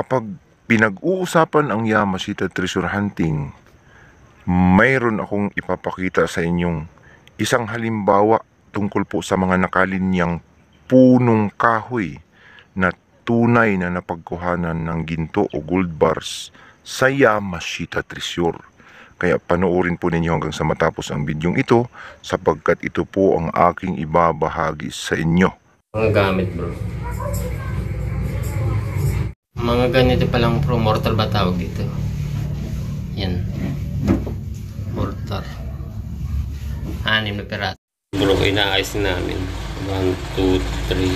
Kapag pinag-uusapan ang Yamashita Treasure Hunting, mayroon akong ipapakita sa inyong isang halimbawa tungkol po sa mga nakalinyang punong kahoy na tunay na napagkuhanan ng ginto o gold bars sa Yamashita Treasure. Kaya panoorin po ninyo hanggang sa matapos ang bidyong ito sapagkat ito po ang aking ibabahagi sa inyo. Mga gamit, bro. Mga ganito palang pro mortar ba tawag dito? Yan. Mortar. 6 na piraso. Bro, inaayos namin. 1, 2, 3,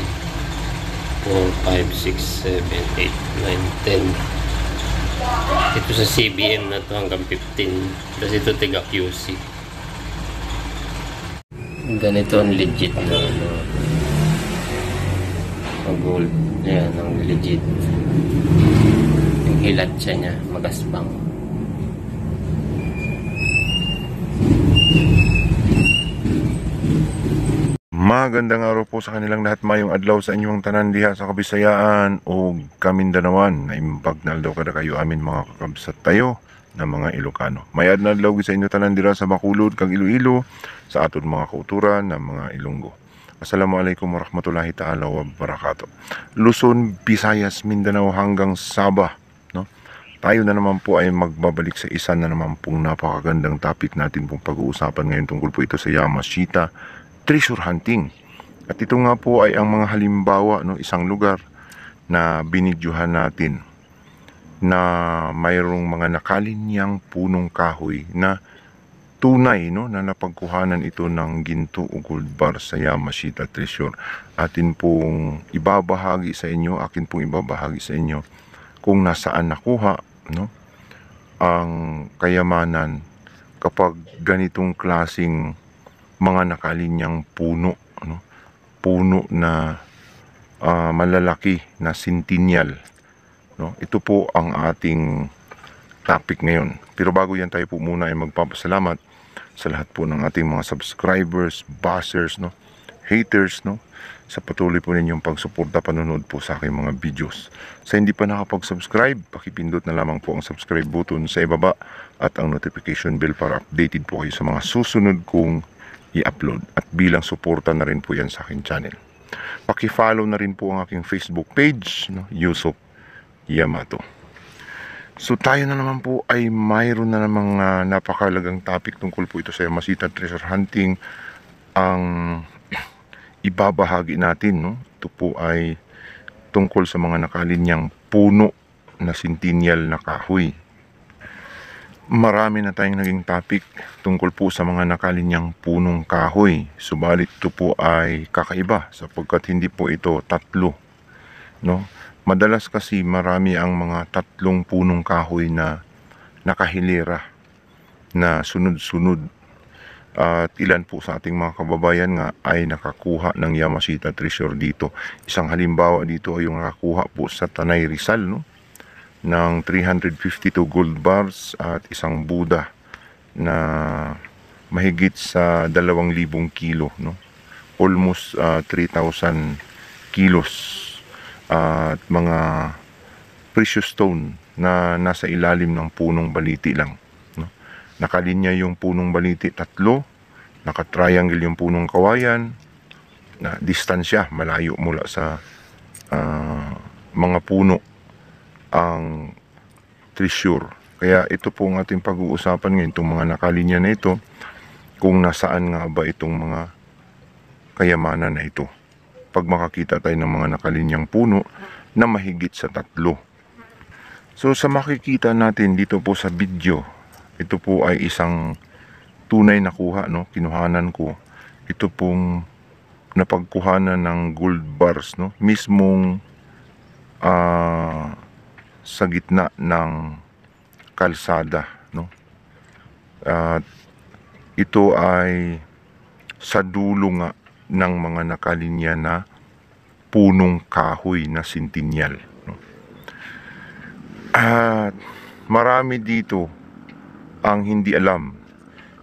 4, 5, 6, 7, 8, 9, 10. Ito sa CBM na to hanggang 15. Tapos ito tiga QC. Ganito ang legit na ang gold. Ayan, ang legit. Yung hilat siya niya, magaspang. Magandang araw po sa kanilang lahat, mayong adlaw sa inyong tanan diha sa Kabisayaan o Kamindanawan. Naimbag na adlaw kada kayo amin mga kakabsat tayo na mga Ilocano. Mayad na adlaw sa inyo tanan dira sa Bacolod kag Iloilo sa aton mga kauturan na mga Ilonggo. Assalamualaikum warahmatullahi ta'ala wa barakatuh. Luzon, Visayas, Mindanao hanggang Sabah, no? Tayo na naman po ay magbabalik sa isa na naman pong napakagandang topic natin pong pag-uusapan ngayon tungkol po ito sa Yamashita Treasure Hunting. At ito nga po ay ang mga halimbawa, no, isang lugar na binidyuhan natin na mayroong mga nakalinyang punong kahoy na tunay, no, na napagkuhanan ito ng ginto o gold bar sa Yamashita Treasure. Atin pong ibabahagi sa inyo, akin pong ibabahagi sa inyo kung nasaan nakuha, no, ang kayamanan kapag ganitong klasing mga nakalinyang puno, ano, puno na malalaki na centennial, no? Ito po ang ating topic ngayon. Pero bago yan, tayo po muna ay magpapasalamat sa lahat po ng ating mga subscribers, bashers, no, haters, no, sa patuloy po ninyong pagsuporta, panonood po sa aking mga videos. Sa hindi pa nakapag-subscribe, pakipindot na lamang po ang subscribe button sa ibaba at ang notification bell para updated po kayo sa mga susunod kong i-upload. At bilang suporta na rin po yan sa aking channel. Paki-follow na rin po ang aking Facebook page, no, Yusuf Yamato. So tayo na naman po ay mayroon na namang napakalagang topic tungkol po ito sa Yamashita Treasure Hunting ang ibabahagi natin, no? Ito po ay tungkol sa mga nakalinyang puno na centennial na kahoy. Marami na tayong naging topic tungkol po sa mga nakalinyang punong kahoy. Subalit ito po ay kakaiba sapagkat hindi po ito tatlo, no? Madalas kasi marami ang mga tatlong punong kahoy na nakahilera na sunod-sunod. At ilan po sa ating mga kababayan nga ay nakakuha ng Yamashita Treasure dito. Isang halimbawa dito ay yung nakakuha po sa Tanay Rizal, no, ng 352 gold bars at isang Buddha na mahigit sa 2,000 kilo, no? Almost 3,000 kilos. At mga precious stone na nasa ilalim ng punong baliti lang, no? Nakalinya yung punong baliti tatlo, naka-triangle yung punong kawayan, na distansya malayo mula sa mga puno ang treasure. Kaya ito po ang ating pag-uusapan ngayon, itong mga nakalinya na ito, kung nasaan nga ba itong mga kayamanan na ito pag makakita tayo ng mga nakalinyang puno na mahigit sa tatlo. So sa makikita natin dito po sa video, ito po ay isang tunay na kuha, no, kinuhanan ko. Ito pong napagkuhanan ng gold bars, no, mismong sa gitna ng kalsada, no. At ito ay sa dulo nga ng mga nakalinya na punong kahoy na centennial, no? At marami dito ang hindi alam.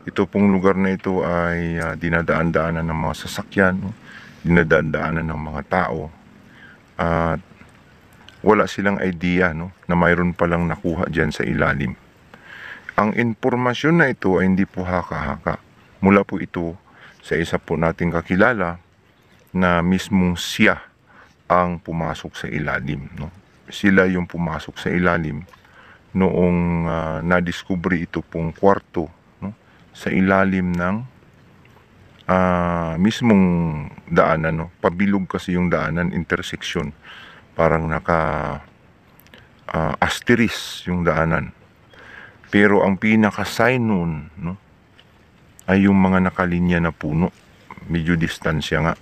Ito pong lugar na ito ay dinadaan-daanan ng mga sasakyan, no? Dinadaan-daanan ng mga tao. At wala silang idea, no, na mayroon palang nakuha dyan sa ilalim. Ang impormasyon na ito ay hindi po haka-haka. Mula po ito sa isa po nating kakilala na mismong siya ang pumasok sa ilalim, no. Sila yung pumasok sa ilalim noong nadiskubre ito pong kwarto, no, sa ilalim ng mismong daanan, no. Pabilog kasi yung daanan, intersection. Parang asteris yung daanan. Pero ang pinaka-sign nun, no, ay yung mga nakalinya na puno. Medyo distansya nga.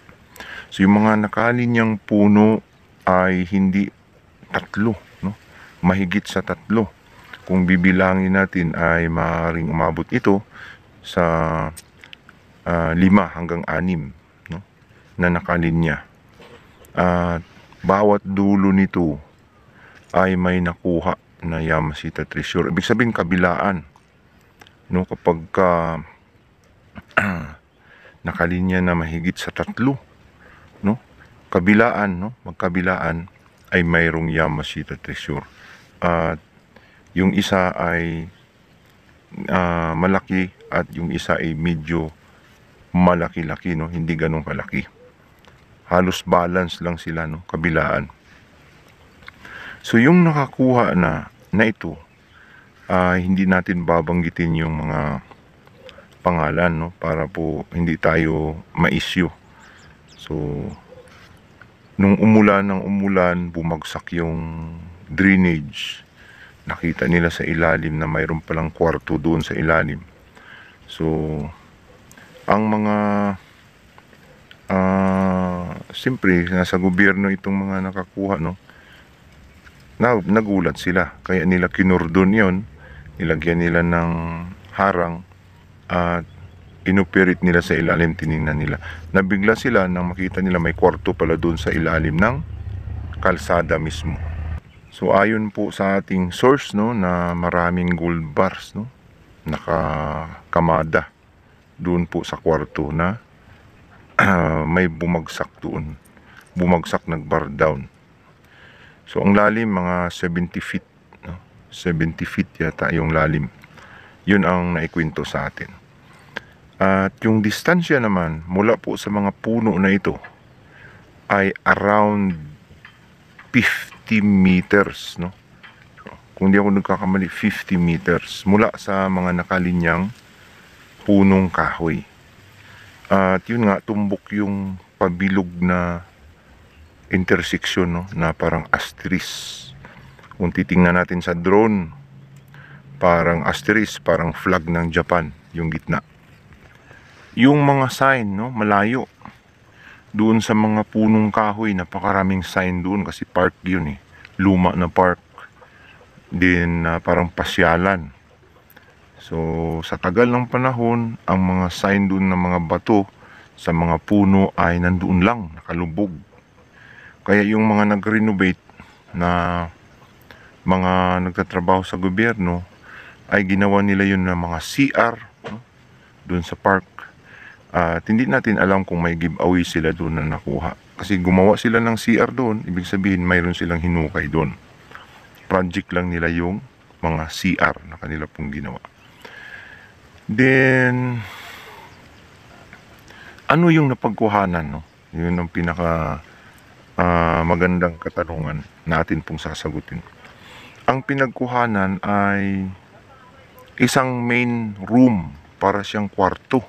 So yung mga nakalinyang puno ay hindi tatlo, no, mahigit sa tatlo. Kung bibilangin natin ay maaaring umabot ito sa 5 hanggang 6, no, na nakalinya. At bawat dulo nito ay may nakuha na Yamashita treasure. Ibig sabihin kabilaan, no, kapag nakalinya na mahigit sa 3, no, kabilaan, no, magkabilaan ay mayroong Yamashita treasure. At yung isa ay malaki at yung isa ay medyo malaki-laki, no, hindi ganun kalaki. Halos balance lang sila, no, kabilaan. So yung nakakuha na ito, hindi natin babanggitin yung mga pangalan, no, para po hindi tayo ma-issue. So nung umulan, bumagsak yung drainage. Nakita nila sa ilalim na mayroon palang kwarto doon sa ilalim. So ang mga siyempre nasa gobyerno itong mga nakakuha, no, nagulat sila, kaya nila kinurdon yon, nilagyan nila ng harang at inoperate nila sa ilalim. Tiningnan nila, nabigla sila nang makita nila may kwarto pala doon sa ilalim ng kalsada mismo. So ayon po sa ating source, no, na maraming gold bars, no, nakakamada doon po sa kwarto na may bumagsak doon. Bumagsak, nag-bar down. So ang lalim mga 70 feet, no? 70 feet yata yung lalim. Yun ang naikwento sa atin. At yung distansya naman mula po sa mga puno na ito ay around 50 meters, no? Kung di ako nagkakamali, 50 meters mula sa mga nakalinyang punong kahoy. At yun nga, tumbok yung pabilog na intersection, no, na parang asterisk. Kung titingnan natin sa drone, parang asterisk, parang flag ng Japan yung gitna. Yung mga sign, no, malayo doon sa mga punong kahoy, napakaraming sign doon kasi park yun, luma na park din, parang pasyalan. So sa tagal ng panahon, ang mga sign doon ng mga bato sa mga puno ay nandoon lang, nakalubog. Kaya yung mga nag-renovate na mga nagtatrabaho sa gobyerno ay ginawa nila yun na mga CR, no, doon sa park. At hindi natin alam kung may giveaway sila doon na nakuha. Kasi gumawa sila ng CR doon, ibig sabihin mayroon silang hinukay doon. Project lang nila yung mga CR na kanila pong ginawa. Then, ano yung napagkuhanan, no? Yun ang pinaka magandang katanungan natin pong sasagutin. Ang pinagkuhanan ay isang main room, para siyang kwarto,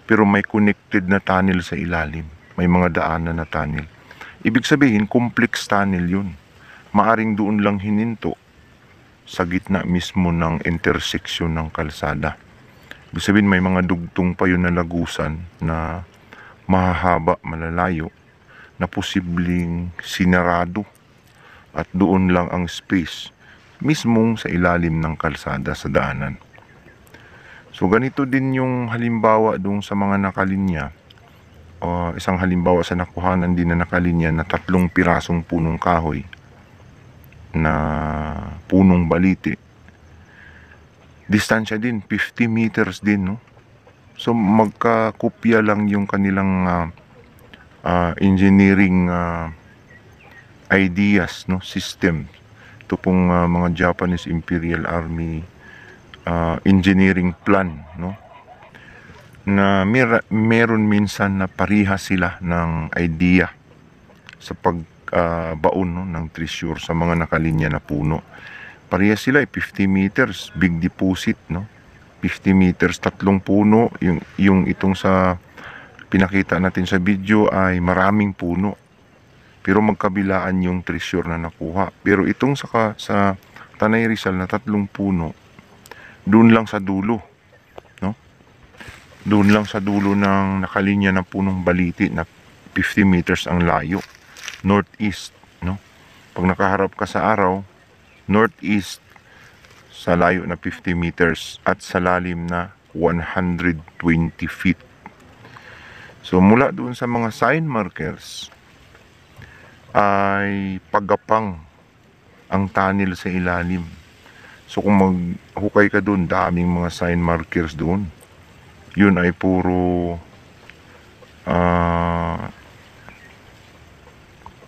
pero may connected na tunnel sa ilalim. May mga daanan na tunnel. Ibig sabihin, complex tunnel yun. Maaring doon lang hininto sa gitna mismo ng intersection ng kalsada. Ibig sabihin, may mga dugtong pa yun na lagusan na mahahaba, malalayo, na posibleng sinarado at doon lang ang space mismong sa ilalim ng kalsada sa daanan. So ganito din yung halimbawa doon sa mga nakalinya. Isang halimbawa sa nakuhanan din na nakalinya na 3 pirasong punong kahoy na punong baliti. Distansya din 50 meters din, no? So magkakopya lang yung kanilang engineering ideas, no, system. Ito pong mga Japanese Imperial Army engineering plan, no, na meron minsan na parihas sila ng idea sa pagbaon no, ng treasure sa mga nakalinya na puno. Parehas sila 50 meters, big deposit, no? 50 meters, 3 puno. Yung itong sa pinakita natin sa video ay maraming puno. Pero magkabilaan yung treasure na nakuha. Pero itong sa Tanay Rizal na 3 puno, doon lang sa dulo, no? Doon lang sa dulo ng nakalinya ng punong baliti na 50 meters ang layo. Northeast, no? Pag nakaharap ka sa araw, northeast sa layo na 50 meters at sa lalim na 120 feet. So mula doon sa mga sign markers ay paggapang ang tunnel sa ilalim. So kung maghukay ka doon, daming mga sign markers doon. Yun ay puro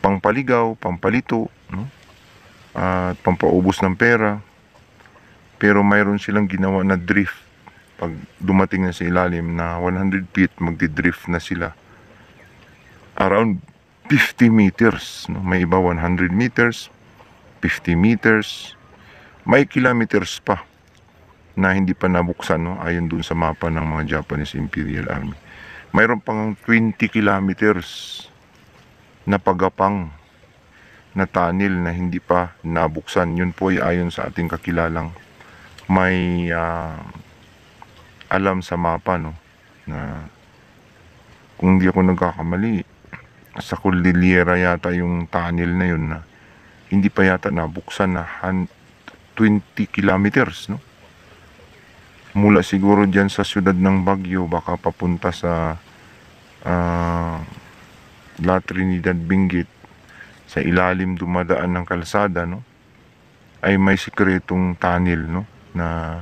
pangpaligaw, pampalito, no? At pampaubos ng pera. Pero mayroon silang ginawa na drift. Pag dumating na sa ilalim na 100 feet, magdi-drift na sila around 50 meters, no? May iba 100 meters, 50 meters, may kilometers pa na hindi pa nabuksan, no? Ayon dun sa mapa ng mga Japanese Imperial Army. Mayroon pang 20 kilometers na pagapang na tunnel na hindi pa nabuksan. Yun po ay ayon sa ating kakilalang may alam sa mapa, no, na kung hindi ako nagkakamali, sa Cordillera yata yung tunnel na yun na hindi pa yata nabuksan na 20 kilometers, no? Mula siguro dyan sa siyudad ng Baguio, baka papunta sa La Trinidad, Benguet, sa ilalim dumadaan ng kalsada, no, ay may sikretong tunnel, no, na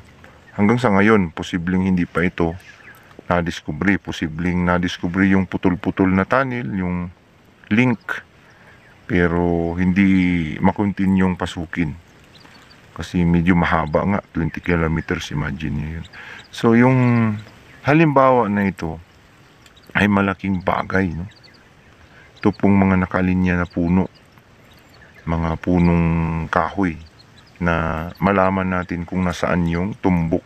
hanggang sa ngayon posibleng hindi pa ito nadiskubre. Posibleng nadiskubre yung putol-putol na tunnel, yung link, pero hindi makontinyong pasukin kasi medyo mahaba nga, 20 kilometers, imagine nyo yun. So yung halimbawa na ito ay malaking bagay, no? Ito pong mga nakalinya na puno, mga punong kahoy, na malaman natin kung nasaan yung tumbok,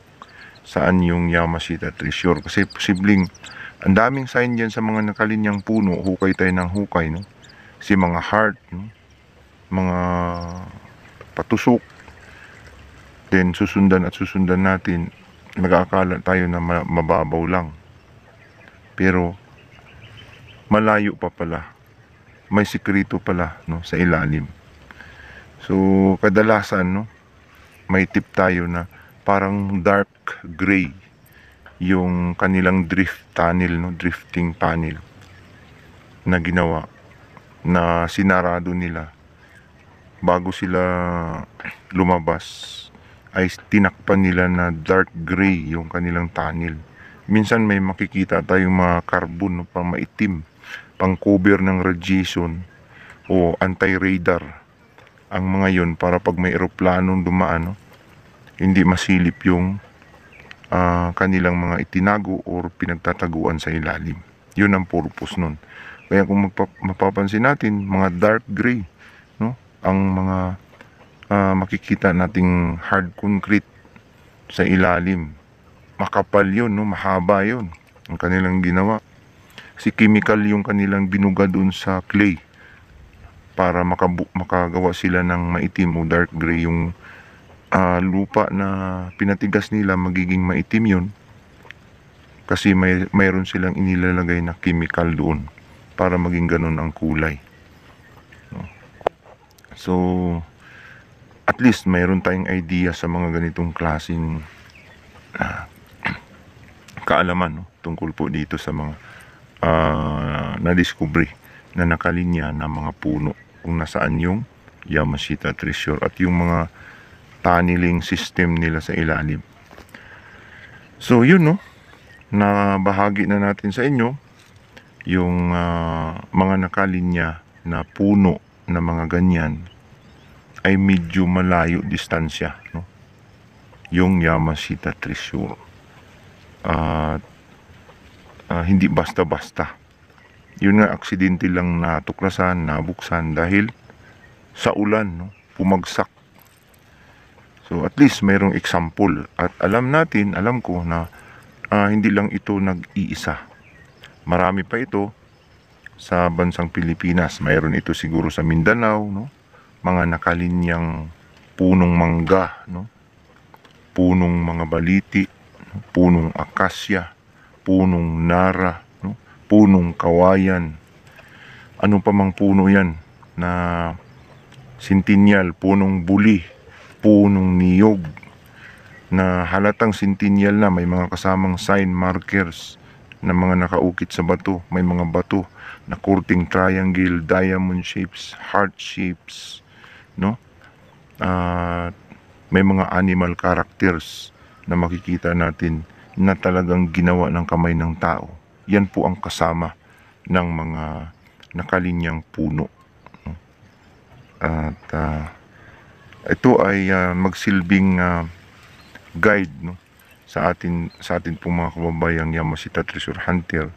saan yung Yamashita treasure. Kasi posibleng ang daming sign dyan sa mga nakalinyang puno, hukay tayo ng hukay, no? Kasi mga heart, no? Mga patusok, then susundan at susundan natin, nag-aakala tayo na mababaw lang, pero malayo pa pala, may sikreto pala, no, sa ilalim. So kadalasan, no, may tip tayo na parang dark gray yung kanilang drift tunnel, no, drifting tunnel na ginawa, na sinarado nila bago sila lumabas, ay tinakpan nila na dark gray yung kanilang tunnel. Minsan may makikita tayong mga carbon, no, pang maitim, pang cover ng radiation o anti-radar ang mga yon, para pag may eroplanong dumaan, no, hindi masilip yung kanilang mga itinago or pinagtataguan sa ilalim. Yun ang purpose nun. Kaya kung mapapansin natin, mga dark gray, no, ang mga makikita nating hard concrete sa ilalim. Makapal yun, no, mahaba yun ang kanilang ginawa. Si chemical yung kanilang binuga doon sa clay para makagawa sila ng maitim o dark gray. Yung lupa na pinatigas nila, magiging maitim yun kasi mayroon silang inilalagay na chemical doon para maging ganun ang kulay, no? So at least mayroon tayong idea sa mga ganitong klaseng kaalaman, no, tungkol po dito sa mga nadiskubre na nakalinya na mga puno, kung nasaan yung Yamashita treasure at yung mga tunneling system nila sa ilalim. So yun, no, na bahagi na natin sa inyo yung mga nakalinya na puno na mga ganyan ay medyo malayo distansya, no? Yung Yamashita Treasure. At hindi basta-basta. Yun nga, aksidente lang natuklasan, nabuksan dahil sa ulan, no? Pumagsak. So at least mayroong example. At alam ko na hindi lang ito nag-iisa. Marami pa ito sa bansang Pilipinas. Mayroon ito siguro sa Mindanao, no? Mga nakalinyang punong mangga, no? Punong mga baliti, no? Punong akasya, punong nara, no? Punong kawayan. Ano pa mang puno yan na sintinyal, punong buli, punong niyog na halatang sintinyal na, may mga kasamang sign markers na mga nakaukit sa bato. May mga bato na kurting triangle, diamond shapes, heart shapes, no? At may mga animal characters na makikita natin na talagang ginawa ng kamay ng tao. Yan po ang kasama ng mga nakalinyang puno, no? At ito ay magsilbing guide, no, sa atin pong mga kababayang Yamashita Treasure Hunter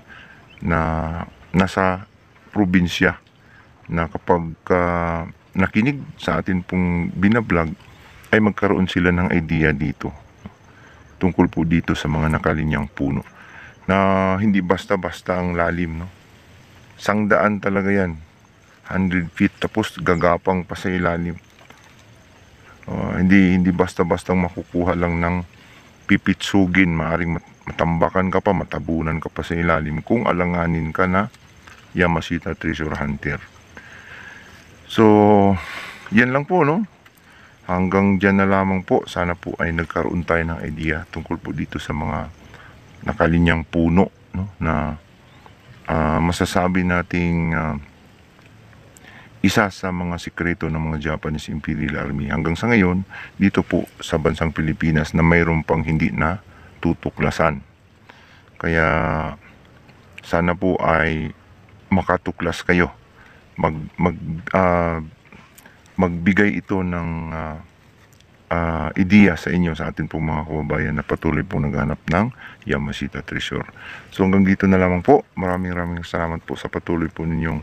na nasa probinsya, na kapag nakinig sa atin pong binablog ay magkaroon sila ng idea dito, tungkol po dito sa mga nakalinyang puno na hindi basta-basta ang lalim, no? 100 talaga yan, 100 feet, tapos gagapang pa sa ilalim. Hindi basta-bastang makukuha lang ng pipitsugin. Maaring matambakan ka pa, matabunan ka pa sa ilalim kung alanganin ka na Yamashita Treasure Hunter. So yan lang po, no? Hanggang dyan na lamang po. Sana po ay nagkaroon tayo ng idea tungkol po dito sa mga nakalinyang puno, no? Na masasabi nating isa sa mga sikreto ng mga Japanese Imperial Army hanggang sa ngayon dito po sa bansang Pilipinas, na mayroon pang hindi na tutuklasan. Kaya sana po ay makatuklas kayo. Magbigay ito ng ideya sa inyo, sa atin pong mga kababayan na patuloy pong naghanap ng Yamashita Treasure. So hanggang dito na lamang po. Maraming salamat po sa patuloy po ninyong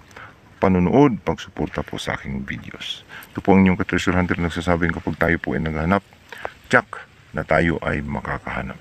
panonood, pagsuporta po sa aking videos. Ito po ang inyong ka-treasure hunter nagsasabing kapag tayo po ay naghanap, tsak na tayo ay makakahanap.